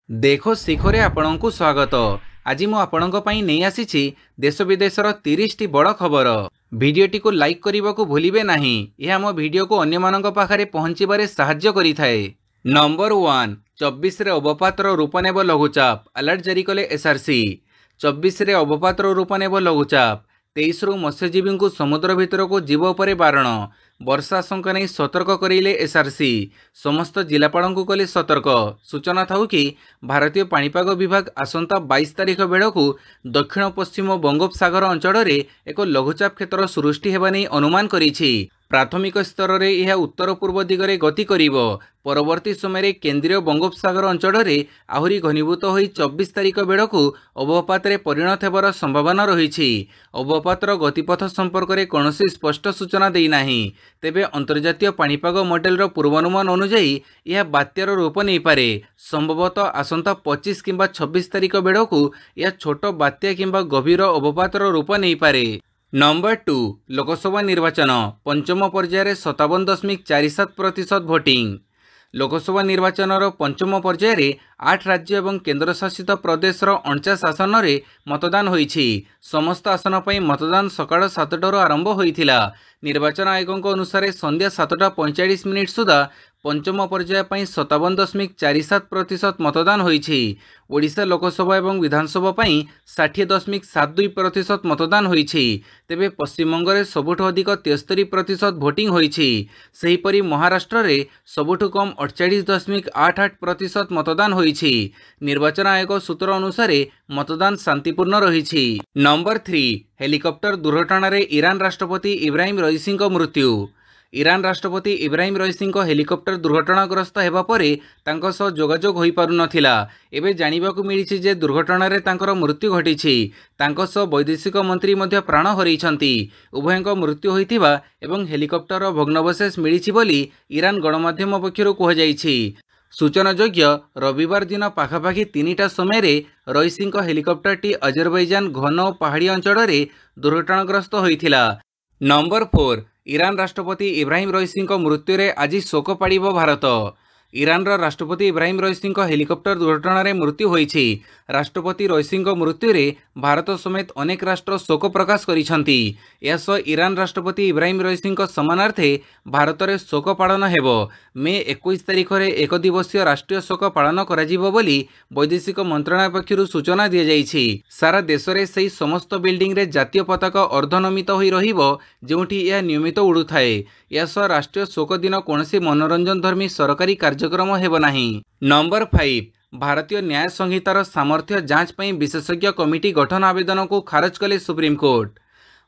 देखो शिखरे आपणଙ୍କୁ स्वागत। आज मु आपणଙ୍କ ପାଇଁ ନେଇ ଆସିଛି देश विदेशर 30 टी बड़ खबर। भिडियोटी को लाइक करने को भूलिबे नहीं। यह मो भिडियो को अन्य मानक पाखरे पहुंचीबारे सहाय्य करिथाए। नंबर 1 24 रे अवपातर रूप नेब लघुचाप अलर्ट जारी कले एसआरसी। 24 रे अवपातर रूप नेब लघुचाप 23 रु मत्स्यजीवी को समुद्र भितर को जीव उपरे बारण। वर्षा आशंका नहीं सतर्क करेले एसआरसी। समस्त जिलापाल को कले सतर्क। सूचना था कि भारतीय पाणीपाग विभाग आसंता 22 तारिख बेड़ू दक्षिण पश्चिम बंगोपसागर अंचल में एक लघुचाप क्षेत्र सृष्टि होगा नहीं अनुमान करिछि। प्राथमिक स्तर में यह उत्तर पूर्व दिगरे गति करिवो। परवर्ती समय केंद्रीय बंगोपसागर अंचल में आहुरी घनीभूत हो 24 तारिख बेड़ू अवपात परिणत होबार संभावना रही। अवपातर गतिपथ संपर्क में कौन स्पष्ट सूचना देना। तेबे अंतर्जातीय पाणीपाग मॉडेल पूर्वानुमान अनुजाई यह बात्यार रूप नहीं पारे। संभवतः आसंता 25 किंबा 26 तारिख बेड़ू यह छोट बात्या किंबा गभीर अवपातर रूप नहीं पारे। नंबर 2 लोकसभा निर्वाचन पंचम पर्यायर 57.47% भोटिंग। लोकसभा निर्वाचन पंचम पर्यायर 8 राज्य एवं केन्द्रशासित प्रदेशर 49 आसन में मतदान होईछि। समस्त आसन पर मतदान सकाळ 7टार आरंभ होइथिला। निर्वाचन आयोग अनुसार संध्या 7:45 सुधा पंचम पर्याय 57.47% मतदान होईछि। ओडिशा लोकसभा एवं विधानसभा 60.72% मतदान होईछि। तेबे पश्चिमबंग में सबुठ अधिक 73% भोटिंग होईछि। सेहीपरि महाराष्ट्र में सबुठ कम 48.88% मतदान होईछि। निर्वाचन आयोग सूत्र अनुसार मतदान शांतिपूर्ण रही। नंबर 3 हेलिकॉप्टर दुर्घटना रे ईरान राष्ट्रपति इब्राहिम रईसी मृत्यु। ईरान राष्ट्रपति इब्राहिम रईसी हेलिकॉप्टर दुर्घटनाग्रस्त होगा पर जोगाजोग हो पार नाला। एवं जानवाक मिली जे दुर्घटन रे तांकर मृत्यु घटी। वैदेशिक मंत्री प्राण हरइछंती। उभयों मृत्यु होइथिबा एवं हेलिकॉप्टर भग्नावशेष मिली बोली ईरान गणमाध्यम पक्षरु कहुଯାଇଛି। सूचनायोग्य रविवार दिन पाखापाखि 3टा समय रईसी हेलिकॉप्टरटी अजरबैजान घन और पहाड़ी अंचल में दुर्घटनाग्रस्त होइथिला। नंबर 4 ईरान राष्ट्रपति इब्राहिम रईसी मृत्यु रे आज शोक पाड़िबो भारत। ईरान राष्ट्रपति इब्राहिम रईसी हेलिकॉप्टर दुर्घटना रे मृत्यु होईछि। राष्ट्रपति रईसी मृत्यु रे भारत समेत अनेक राष्ट्र शोक प्रकाश करिसंती। यासह ईरान राष्ट्रपति इब्राहिम रईसी सम्मानार्थे भारत में शोक पालन हेबो। मे 21 तारिख में एक दिवसीय राष्ट्रीय शोक पालन कराजिबो बोली वैदेशिक मंत्रालय पक्षरु सूचना दिया जाइछि। सारा देश में सही समस्त बिल्डिंग रे जातीय पताका अर्धनमित होई रहिबो जेउठी यह नियमित उड़ुथाए। यासह राष्ट्रीय शोक दिन कौनसी मनोरंजन धर्मी सरकारी कार्यक्रम हेबो नाही। नंबर 5 भारतीय न्याय संहितार सामर्थ्य जांच पर विशेषज्ञ कमिटी गठन आवेदन को खारज कले सुप्रीमकोर्ट।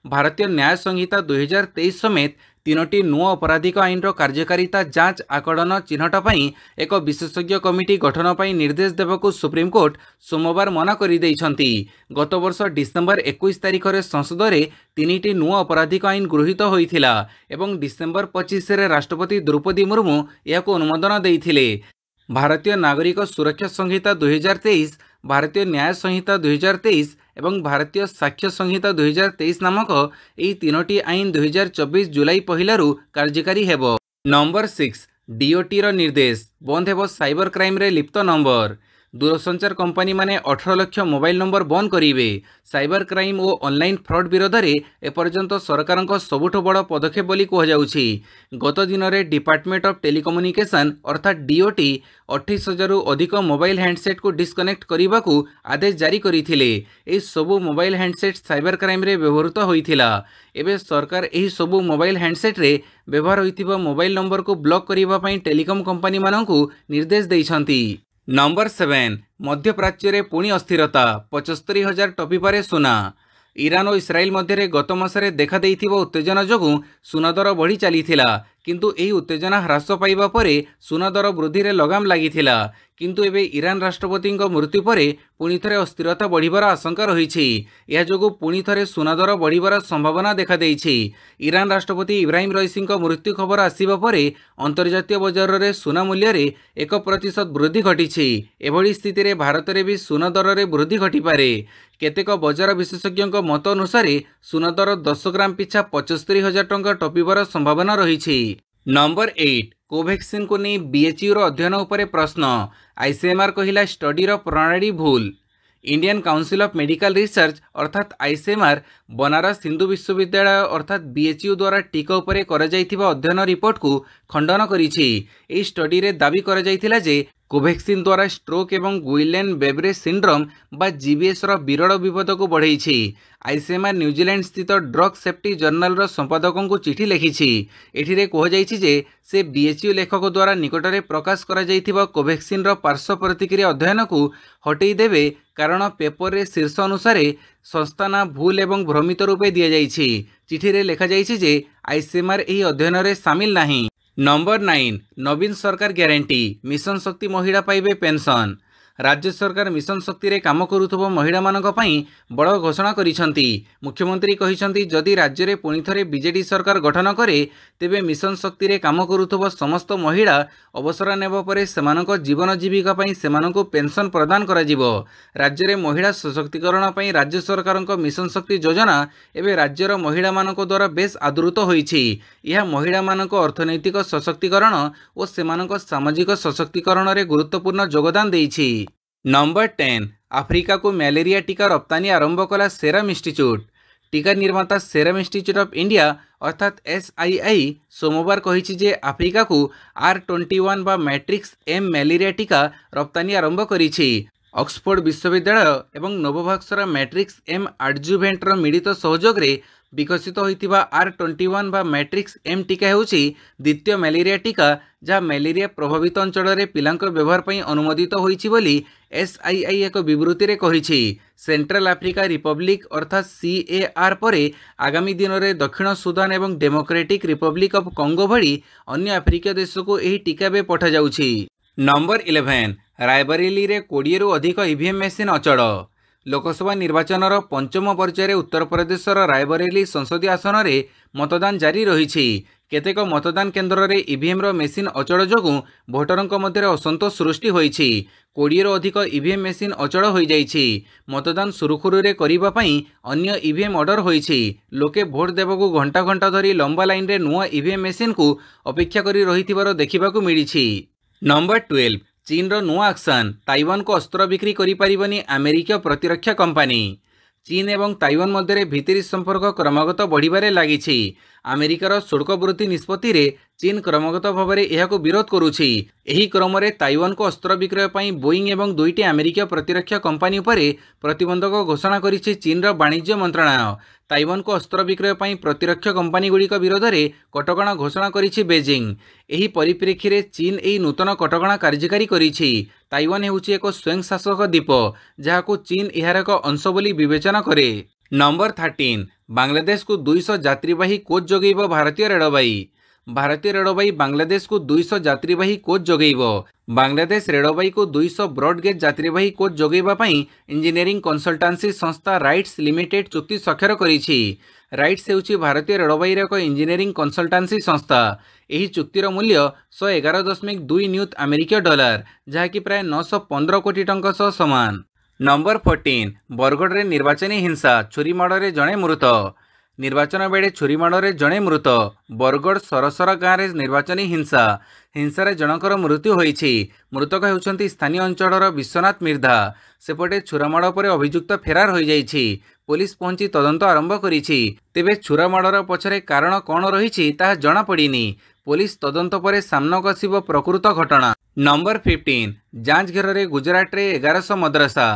भारतीय न्याय संहिता 2023 समेत 3टी नुआ आपराधिक आईन कार्यकारिता जांच आकलन चिन्हट पर एक विशेषज्ञ कमिटी गठन पर निर्देश देवाकू सुप्रीमकोर्ट सोमवार मना करदेइछंती। गत वर्ष डिसेम्बर 21 तारिख में संसद में 3टी नुआ आपराधिक आईन गृहीत होइथिला एवं डिसेम्बर 25 रे राष्ट्रपति द्रौपदी मुर्मू याकू अनुमोदन देइथिले। भारतीय नागरिक सुरक्षा संहिता 2023, भारतीय न्याय संहिता 2023 एवं भारतीय साक्ष्य संहिता 2023 नामक यह 3टी आईन 2024 जुलाई 1 कार्यकारी हेबो। नंबर 6 डीओटी रो निर्देश बंद हेबो साइबर क्राइम रे लिप्त नंबर। दूरसंचार कंपनी माने 18 लाख मोबाइल नंबर बंद करिवे। साइबर क्राइम और ऑनलाइन फ्रॉड विरोध में एपर्यंत सरकार सबुठ बड़ पदक्षेप बोली कहुछि। गत दिन में डिपार्टमेंट ऑफ टेलीकम्युनिकेशन अर्थात डीओटी 28,000 अधिक मोबाइल हैंडसेट को डिस्कनेक्ट करने को आदेश जारी करथिले। एही सबु मोबाइल हैंडसेट साइबर क्राइम रे व्यवहृत होइथिला। एबे सरकार एही सबु मोबाइल हैंडसेट रे व्यवहार होइथिबा मोबाइल नंबर को ब्लॉक करिबा पई टेलीकॉम कंपनी माननकु निर्देश दैछंती। नंबर 7 मध्य प्राच्य रे पुणी अस्थिरता 75,000 टपिपारे सुना। ईरान और इस्राएल मध्य गत मासरे देखा देइथिबा उत्तेजना जोगु सुना दर बढ़ी चलीथिला। किंतु एही उत्तेजना ह्रास पाइबा परे सुना दर वृद्धि रे लगाम लागिथिला। किंतु एबे ईरान राष्ट्रपति मृत्यु परे पुणी थरे अस्थिरता बढ़िबार आशंका रहिछि। या जोगु पुणी थरे सुना दर बढ़िबार संभावना देखा देइछि। ईरान राष्ट्रपति इब्राहिम रईसी मृत्यु खबर आसिबा परे अंतर्जातीय बजार रे सुना मूल्य रे 1% वृद्धि घटिछि। एभली स्थिति रे भारत रे भी सुना दर रे वृद्धि घटिपारे। केतेक बजार विशेषज्ञ मत अनुसार सुना दर 10 ग्राम पिछा 75,000 टंका टपिबार संभावना रहिछि। नंबर 8 कोवैक्सीन को नहीं बीएचयू अध्ययन उपरे प्रश्न आईसीएमआर कहिला स्टडीर प्रणाली भूल। Indian council of medical research अर्थात आईसीएमआर बनारस हिंदू विश्वविद्यालय अर्थात बीएचयू द्वारा टीका उपरे करा जायथिबा अध्ययन रिपोर्ट को खंडन करिछि। एही स्टडी रे दाबी करा जायथिला जे कोवैक्सीन द्वारा स्ट्रोक एवं गुइलेन बेब्रे सिंड्रोम बा जीबीएस रो विरल विपद को बढ़ाई। आईसीएमआर न्यूजीलैंड स्थित ड्रग सेफ्टी जर्नल रो संपादकों को चिठी लिखिछि। एठिरे कहुଯାଇଛି जे से बीएचयू लेखक द्वारा निकटरे प्रकाश करा जायथिबा कोवैक्सीन रो पार्श्व प्रतिक्रिया अध्ययन को हटेई देबे कारण पेपर रे शीर्ष अनुसार संस्था ना भूल एवं भ्रमित रूपे दिया जायछि। चिठी रे लिखा जायछि जे आईसीएमआर एही अध्ययन रे शामिल नाही। नंबर 9 नवीन सरकार ग्यारंटी मिशन शक्ति महिला पाइबे पेंशन। राज्य सरकार मिशन शक्ति रे काम करुथबो महिला मानक पई बड़ घोषणा करिसंती। मुख्यमंत्री कहिसंती जदि राज्य रे पुणी थरे बीजेडी सरकार गठन करे तेबे मिशन शक्ति रे काम करुथबो समस्त महिला अवसर नेबो परे सेमानक जीवन जीविका पई सेमानक पेंशन प्रदान करा जिवो। राज्य रे महिला सशक्तिकरण पई राज्य सरकारक मिशन शक्ति योजना एबे राज्यर महिला मानक द्वारा बेस आदृत होईछि। यह महिला मानक अर्थनैतिक सशक्तिकरण और सेमानक सामाजिक सशक्तिकरण रे गुरुत्वपूर्ण योगदान देइछि। नंबर 10 आफ्रिका को मलेरिया टीका रप्तानी आरंभ कला सेरम इंस्टीट्यूट। टीका निर्माता सेरम इंस्टीट्यूट ऑफ इंडिया अर्थात SII सोमवार कहिछि जे आफ्रिका को R21 बा मैट्रिक्स M मलेरिया टीका रप्तानी आरंभ करिछि। ऑक्सफोर्ड विश्वविद्यालय एवं नोवोवैक्सर मैट्रिक्स M एडजुवेंट रो मिलित सहयोग रे विकसित होइतिबा R21 बा मैट्रिक्स M टीका हेउछि द्वितीय मलेरिया टीका जहाँ मलेरिया प्रभावित अंचल रे पिलांक व्यवहार पई अनुमोदित होइछि बोली SII एक विवृत्ति रे कहिछि। सेंट्रल अफ्रीका रिपब्लिक अर्थात CAR परे आगामी दिन में दक्षिण सुदान एवं डेमोक्रेटिक रिपब्लिक ऑफ कांगो भली अन्य अफ्रीकीय देश को एही टीका बे पठा जाउछि। नंबर 11 रायबरेली रे 20 रु अधिक ईवीएम मेसिन अचल। लोकसभा निर्वाचन पंचम पर्यायर उत्तर प्रदेशर रायबरेली संसदीय आसन में मतदान जारी रही। केतेक मतदान केन्द्र में ईवीएम मेसिन अचल जोगु भोटरंक मध्य असंतोष सृष्टि होईछि। 20 रु अधिक ईवीएम मेसिन अचल हो जाइछि। मतदान सुरुखुरुरे करिबा पई अन्य ईवीएम ऑर्डर होईछि। लोके भोट देबकु घंटा घंटा धरी लंबा लाइन रे नुआ ईवीएम मेसिन को अपेक्षा करी रहिथिबार देखिबाकू मिलिछि। नंबर 12 चीन रो नुआ एक्शन ताइवान को अस्त्र बिक्री करि परिबनी अमेरिका प्रतिरक्षा कंपनी। चीन एवं ताइवान मध्य भित्री संपर्क क्रमगत बढ़िबारे लागिछि। अमेरिकार शुल्क वृद्धि निष्पत्ति रे चीन क्रमगत भाव में यह विरोध करुछि। एही क्रम रे ताइवान को अस्त्र विक्रय पई बोइंग एवं दुईटी अमेरिका प्रतिरक्षा कंपनी उपरे प्रतिबंधक घोषणा करिछि चीन रो वाणिज्य मंत्रालय। ताइवान को अस्त्र विक्रय पई प्रतिरक्षा कंपनी गुड़िक विरोध में कटकणा घोषणा करिछि बेजिंग। एही परिप्रेक्षी रे चीन एही नूतन कटकणा कार्यकारी करिछि। ताइवान हेउछि एक स्वयं शासक द्वीप जहाको चीन एहार एक अंश बोली विवेचना करे। नंबर 13 बांग्लादेश को 200 यात्रीवाही कोच जोगेइब भारतीय रेलवाई। भारतीय रेलवाई बांग्लादेश को 200 यात्रीवाही कोच जोगेइब। बांग्लादेश रेलवाई को 200 ब्रॉडगेज यात्रीवाही कोच जोगेइबा पई इंजीनियरिंग कंसल्टेंसी संस्था राइट्स लिमिटेड चुक्ति स्वाक्षर करिछि। राइट्स हेउछि भारतीय रेलवाई रे एक इंजीनियरिंग कंसल्टेंसी संस्था। एही चुक्तिर मूल्य 111.2 न्यूत अमेरिकीय डॉलर जहाँकि प्राय 915 कोटी टंका सह समान। नंबर 14 बरगढ़ रे निर्वाचनी हिंसा छुरी माड़े जड़े मृत। निर्वाचन बेड़े छुरी माड़े जड़े मृत। बरगढ़ सरसरा गाँव में निर्वाचनी हिंसार जनकर मृत्यु होईछि। मृतक हेउछंती स्थानीय अंचलर विश्वनाथ मिर्धा। सेपटे छुरामाड़ पर अभियुक्त फेरार हो जाइछि। पुलिस पहुंची तदंत आरंभ करिछि। तेबे छुरामाड़र पछरे कारण कौन रही ताहा जଣା पड़िनी। पुलिस तदंत पर सामनाक आसिब प्रकृत घटना। नंबर 15 जांच घेर रे गुजरात रे 1100 मद्रासा।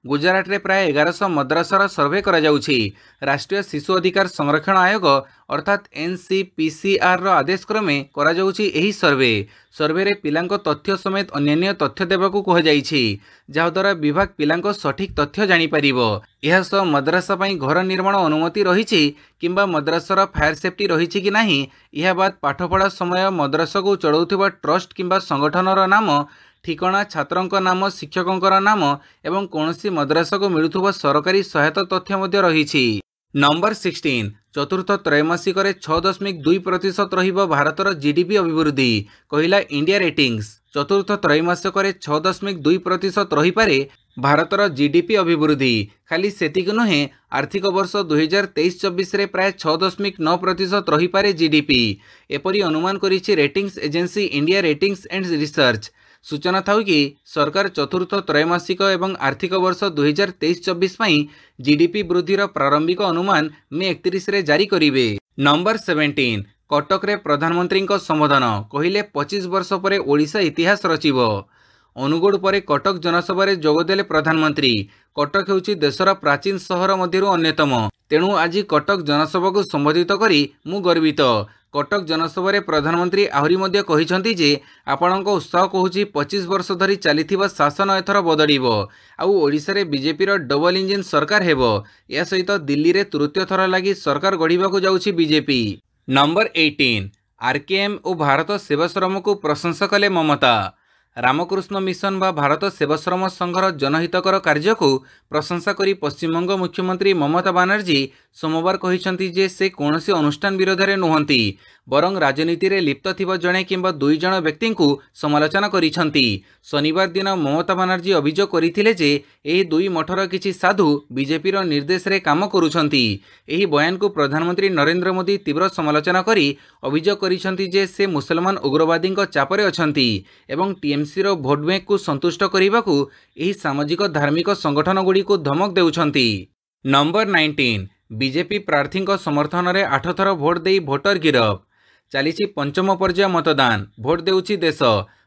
गुजरात रे प्राय 1100 मद्रासार सर्वे करा जाउछि। राष्ट्रीय शिशु अधिकार संरक्षण आयोग अर्थात NCPCR रो आदेश क्रमे करा जाउछि एही सर्वे रे पिलांको तथ्य समेत अन्य तथ्य देबाकू कह जाइछि जहा द्वारा विभाग पिलांको सठिक तथ्य जानि परिबो। एहा सह मद्रासा पई घर निर्माण अनुमति रहिछि किंबा मद्रासार फायर सेफ्टी रहिछि कि नाही यह बात पाठपढ़ा समय मद्रासा को चलाउथिबा ट्रस्ट किंबा संगठनर नाम ठिकाना छात्रों नाम शिक्षकों नाम एवं कौनसी मद्रासा को मिलुथुबा सरकारी सहायता तथ्य मध्य रहिछि। नंबर 16 चतुर्थ त्रैमासिक 6.2% रहिबो भारतर जीडीपी अभिवृद्धि कहिला इंडिया रेटिंग्स। चतुर्थ त्रैमासिक 6.2% रही पारे भारतर जीडीपी अभिवृद्धि खाली सेतिक नुहे आर्थिक वर्ष 2023-24 रे प्राय 6.9% रहीपारे जीडीपी एपरी अनुमान करिछि ratings agency India Ratings and Research. सूचना था कि सरकार चतुर्थ त्रैमासिक एवं आर्थिक वर्ष 2023-24 पई जीडीपी वृद्धिर प्रारंभिक अनुमान मे 31 रे जारी करिवे। नंबर 17 कटक रे प्रधानमंत्री संबोधन कहिले 25 वर्ष पर ओडिशा इतिहास रचिबो। अनुगुड़ पर कटक जनसभा जोगदेले प्रधानमंत्री। कटक हेउछि देशर प्राचीन सहर मध्यरु अन्यतम, तेणु आज कटक जनसभा को संबोधित करी मु गर्वित। कटक जनसभा प्रधानमंत्री आहरी मध्य कहिसंती जे आपणक उत्साह कहूछि 25 वर्ष धरी चलीथिबा शासन एथर बदलिबो आउ ओडिशा रे बीजेपी रो डबल इंजिन सरकार हेबो। या सहित दिल्ली रे तृतीय थर लागि सरकार गढिबाकू जाउछि बीजेपी। नंबर 18 आरकेएम और भारत सेवाश्रम को प्रशंसा कले ममता। रामकृष्ण मिशन बा भारत सेवाश्रम संघर जनहितकर कार्य को प्रशंसा करी पश्चिमबंग मुख्यमंत्री ममता बनर्जी सोमवार कहिसंती जे से कौनसी अनुष्ठान विरोध में नुहंती बरं राजनीति रे लिप्त थिबा जणे किंबा दुई जण व्यक्ति को समालोचना करिसंती। शनिवार दिन ममता बनर्जी अभियोग करथिले जे एही दुई मठर किछि साधु बीजेपी रो निर्देश रे काम करूछंती। एही बयान को प्रधानमंत्री नरेंद्र मोदी तीव्र समालोचना करी अभियोग करिसंती जे से मुसलमान उग्रवादी चापरे अछंती एवं टीएमसी रो भोट बैंक को संतुष्ट करिबाकू एही सामाजिक धार्मिक संगठन गुडी को धमक देउछंती। नंबर 19 बीजेपी प्रार्थी समर्थन रे 8 थर भोट देई भोटर गिरफ। चलीछि पंचम पर्याय मतदान भोट देउछि देश।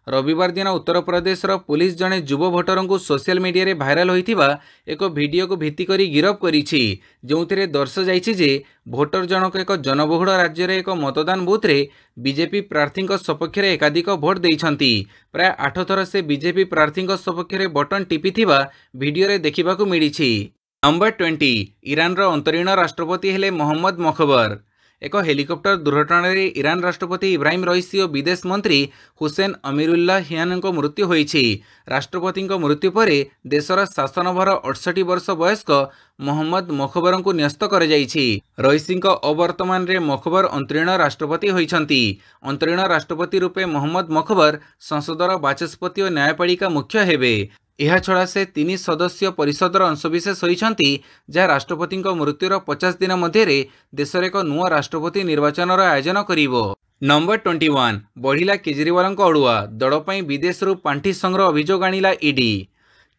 रविवार दिन उत्तर प्रदेश रो पुलिस जणे युव भोटर को सोशल मीडिया रे भाइराल होइथिबा एक वीडियो को भित्ति करी गिरफ करिछि, जोंथिरे दर्शा जाइछि जे भोटर जनक एक जनबहुल राज्य रे एक मतदान बूथ रे बीजेपी प्रार्थी सपक्ष रे एकाधिक भोट देइछंती। प्राय 8 थर से बीजेपी प्रार्थी सपक्ष रे बटन टिपिथिबा वीडियो रे देखिबाकू मिलिछि। नंबर 20 ईरान रो अंतरीण राष्ट्रपति हेले मोहम्मद मखबर। एक हेलिकॉप्टर दुर्घटना रे ईरान राष्ट्रपति इब्राहिम रईसी और विदेश मंत्री हुसैन अमीरुल्लाहियान को मृत्यु होईछि। राष्ट्रपति मृत्यु पर देशर शासनभार 68 वर्ष वयस्क मोहम्मद मखबर को न्यस्त कर जाइछि। रईसी अवर्तमान रे मखबर अंतरीण राष्ट्रपति होइछंती। अंतरीण राष्ट्रपति रूपे मोहम्मद मखबर संसदर बाचस्पति और न्यायपालिका मुख्य हेबे। यह छड़ा से 3 सदस्य परिषदर अंशविशेष होइछंती जहाँ राष्ट्रपति मृत्युर 50 दिन मध्य देशर एक नुआ राष्ट्रपति निर्वाचन आयोजन करिवो। नंबर 21 बढ़िला केजरीवाल अड़ुआ दल पई विदेश रु पांठी संग्रह अभियोग आनिला ईडी।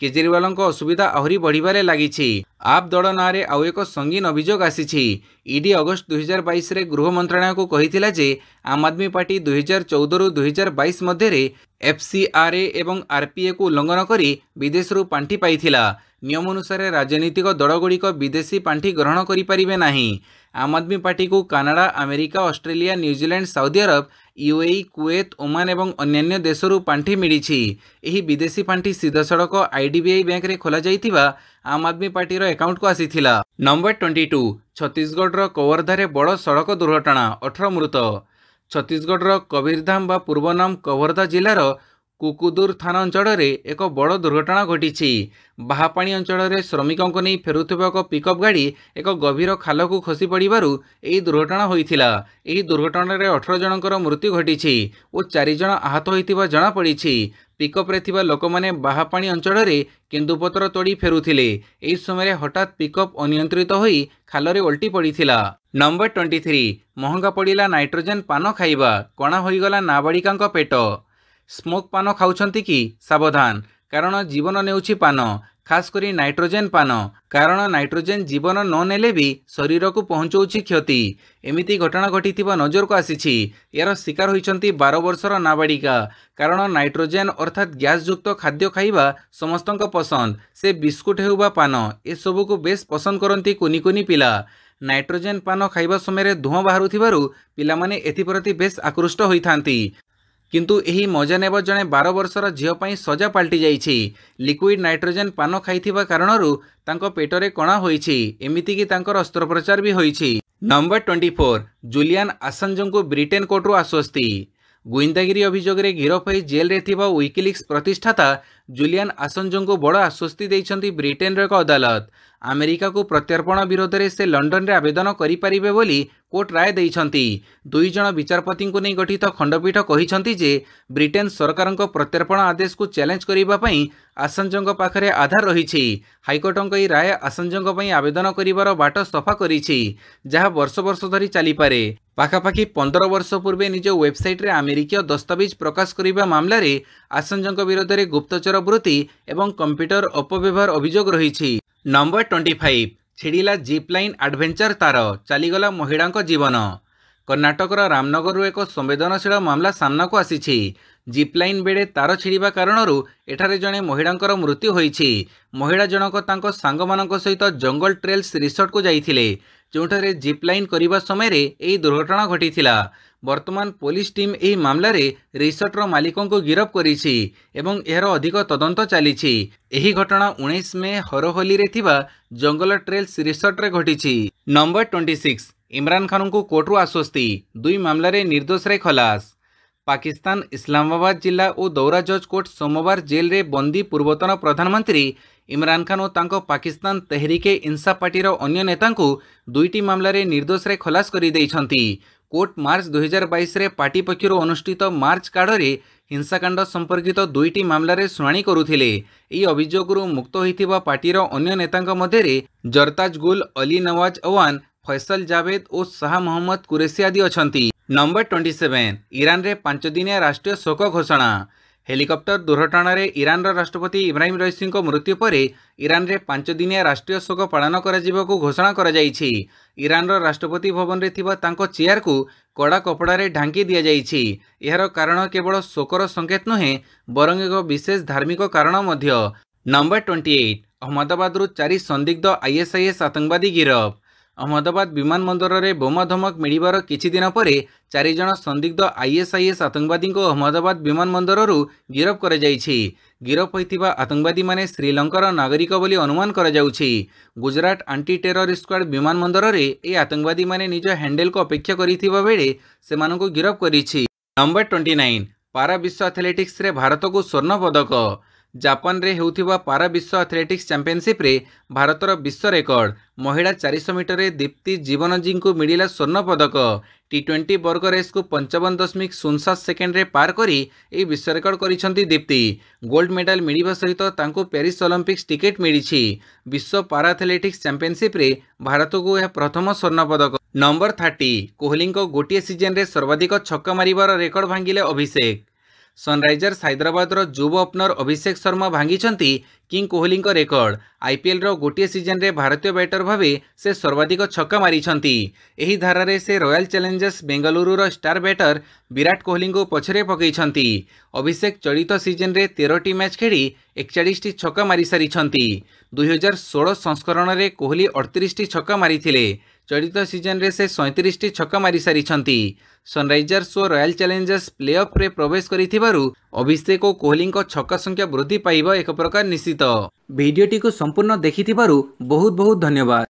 केजरीवाल असुविधा आहरी बढ़िबारे लागिछि। आप दल ना रे आउ एक संगीन अभियोग आसीछि। ईडी अगस्त 2022 रे गृह मंत्रालय को कहिथिला जे आम आदमी पार्टी 2014 रु 2022 मध्य एफसीआरए एवं आरपीए को उल्लंघन करी विदेश रु पांठी पाइथिला। नियम अनुसार राजनीतिक दलगुड़िक विदेशी पांठी ग्रहण करिपारिबे नाही। आम आदमी पार्टी को Canada, America, Australia, New Zealand, Saudi Arabia, UAE, Kuwait, Oman एवं अन्यान्य देशरू पांठी मिलिछि। एही विदेशी पांठी सीधा सड़क आईडीबीआई बैंक रे खोला जाइथिबा आम आदमी पार्टी रो अकाउंट को आसीथिला। नंबर 22 छत्तीसगढ़ रो कवर्धा रे बड़ सड़क दुर्घटना 18 मृत। छत्तीसगढ़ रो कबीरधाम बा पूर्व नाम कवर्धा जिलार कुकुदुर थाना अंचल एक बड़ दुर्घटना घटी। बाहापाणी अंचल श्रमिकों को नहीं फेरुଥିବା एक पिकअप गाड़ी एक गभीर खाल को खसी पड़ू यह दुर्घटना होइथिला। एही दुर्घटना रे 18 जनकर मृत्यु घटी और 4 जन आहत होइथिबा जणा पड़ी। पिकअप रे थिबा लोक माने बाहापाणी अंचल रे केन्दुपत्र तोड़ी फेरुथिले। एही समय हठात पिकअप अनियंत्रित होई खाल रे उल्टी पड़ीथिला। नंबर 23 महंगा पड़िला नाइट्रोजेन पान खाइबा कणा होइगला नाबालिकांक पेट। स्मोक पान खाउछंती कि सावधान, कारण जीवन नेउछि पान, खास करी नाइट्रोजेन पान। कारण नाइट्रोजेन जीवन न नेले भी शरीर को पहुंचाउछि क्षति। एमिति घटना घटिथिबा नजर को आसीछि। यार शिकार होइछंती 12 वर्षर नाबालिका। कारण नाइट्रोजेन अर्थात गैस युक्त खाद्य खाइबा समस्तंक पसंद। से बिस्कुट हेउबा पान ए सबु को बेस पसंद करंती कुनी कुनी पिला। नाइट्रोजेन पान खाइबा समय धुआं बाहरुथिबारु पिलामाने एथिप्रति बेस आकृष्ट होइथांती। किंतु एही मजा नेब जणे 12 वर्षर झील पई सजा पलटि जाइछि। लिक्विड नाइट्रोजेन पान खाइथिबा कारणरू तांको पेटरे कणा होइछि। एमिति कि तांकर अस्त्रोपचार भी होइछि। नंबर 24 जुलियन आसांज को ब्रिटेन कोर्टरू आश्वस्ति। गुइंदागिरी अभियोग रे गिरफ होई जेल रे थिबा विकिलीक्स प्रतिष्ठाता जुलियन आसांज को बड़ आश्वस्ति दैछंती ब्रिटेन रो एक अदालत। अमेरिका को प्रत्यर्पण विरोध में से लंडन रे आवेदन करि परिबे बोली कोर्ट राय देइछंती। दुई जण विचारपति को नहीं गठित खंडपीठ कहिछंती जे ब्रिटेन सरकार प्रत्यर्पण आदेश को चैलेंज करिबा पई आसांजଙ୍କ पाखरे आधार रहिछि। हाईकोर्टଙ୍କ ई राय आसांजଙ୍କ पई आवेदन करिवार बाट सफा करिछि, जहा वर्ष वर्ष धरी चली पारे। पाखापाखि 15 वर्ष पूर्वे निज वेबसाइट रे अमेरिकीय दस्तावेज प्रकाश करिबा मामला रे आसांजଙ୍କ विरोध में गुप्तचर वृत्ति एवं कंप्यूटर अपव्यवहार अभियोग रहिछि। नंबर 25 छिड़िला जीप लाइन एडवेंचर तार चलीगला महिला जीवन। कर्णाटकर रामनगर एक संवेदनशील मामला सामना को आसी। जीप लाइन बेड़े तार छिड़ा कारण एठारे जड़े महिला मृत्यु होईछि। महिला जनक तांको सांगमानक सहित जंगल ट्रेल्स रिसोर्ट को जाइथिले, जोठारे जीप लाइन करिबा समय रे एही दुर्घटना घटिथिला। वर्तमान पुलिस टीम एही मामला रे रिसोर्टर मालिकों को गिरफ्त करिछि एवं एहर अधिक तदंत चलिछि। एही घटना 19 मे हरहोली रे थिबा जंगल ट्रेल्स रिसोर्ट रे घटिछि। नंबर 26 इमरान खान को कोर्टरू आश्वस्ति, 2 मामला रे निर्दोष रे खलास। पाकिस्तान इस्लामाबाद जिला और दौरा जज कोर्ट सोमवार जेल रे बंदी पूर्वतन प्रधानमंत्री इमरान खान और तांको पाकिस्तान तहरीके इंसाफ पार्टी अन्य नेता को 2टी मामला रे निर्दोष रे खलास करि दैछंती। कोर्ट मार्च 2022 रे पार्टी पक्षर अनुष्ठित मार्च काढ़ रे हिंसाकांड संपर्कित 2टी मामला रे शुणाणी करुथिले। एही अभियोगरू मुक्त होइथिबा पार्टीर अन्य नेतांक मध्यरे जरताज गुल, अली नवाज अवान, फैसल जावेद और शाह मोहम्मद कुरेशी आदि अछंती। नंबर 27 ईरान रे 5 दिनिया राष्ट्रीय शोक घोषणा। हेलिकॉप्टर दुर्घटना रे ईरान राष्ट्रपति इब्राहिम रईसी मृत्यु पर ईरान रे 5 दिनिया राष्ट्रीय शोक पालन को घोषणा करा जाइछि। ईरान राष्ट्रपति भवन रे थिबा तांको चेयर को कड़ा कपड़ा रे ढांकी दिया जाइछि। एहार कारण केवल शोकर संकेत नुहे बरং एक विशेष धार्मिक कारण मध्य। नंबर 28 अहमदाबाद 4 संदिग्ध आईएसआईएस आतंकवादी गिरफ। अहमदाबाद विमानबंदर में बोमा धमक मिलबार किछि दिन पर 4 जण संदिग्ध आईएसआईएस आतंकवादी को अहमदाबाद विमानबंदर गिरफ कर जाइछि। गिरफ होइथिबा आतंकवादी माने श्रीलंकार नागरिक बोली अनुमान करा जाउछि। गुजरात एंटी टेरर स्क्वाड विमानबंदर में ए आतंकवादी माने निज हैंडल को अपेक्षा करिथिबा बेले सेमानकु गिरफ करिछि। नंबर 29 पारा विश्व एथलेटिक्स रे भारत को स्वर्ण पदक। जापान रे हेउथिबा पारा विश्व एथलेटिक्स चैंपियनशिप रे भारतर विश्व रेकर्ड महिला 400 मीटर रे दीप्ति जीवनजी को मिलिला स्वर्ण पदक। T20 वर्ग रेस को 55.07 सेकेंड रे पार करी ए विश्व रेकर्ड करिसंती दीप्ति। गोल्ड मेडल मिलिबा सहित तांको पेरिस ओलंपिक्स टिकेट मिलिछि। विश्व पारा एथलेटिक्स चैंपियनशिप रे भारत को यह प्रथम स्वर्ण पदक। नंबर 30 कोहली को गोटे सीजन रे सर्वाधिक छक्का मारिबार रेकर्ड भांगिले अभिषेक। सनराइजर्स हैदराबाद युव ओपनर अभिषेक शर्मा भांगिछंती किंग कोहली रेकर्ड। आईपीएल गोटे सीजन रे भारतीय बैटर भावे से सर्वाधिक छक्का मारिछंती। एही धारारे से रॉयल चैलेंजर्स बेंगलुरुर स्टार बैटर विराट कोहली को पछरे पकईछंती। अभिषेक चलित सीजन रे 13टी मैच खेली 41टी छक्का मारि सारिछंती। 2016 संस्करण रे कोहली 38टी छक्का मारिथिले। चलित सीजन रे से 37टी छक्का मारि सारिछंती। सनराइजर्स और रॉयल चैलेंजर्स प्लेऑफ रे प्रवेश करिथिबारु अभिषेक और कोहली छक्का संख्या वृद्धि पाइबा एक प्रकार निश्चित। भिडियोटी को संपूर्ण देखिथिबारु बहुत बहुत धन्यवाद।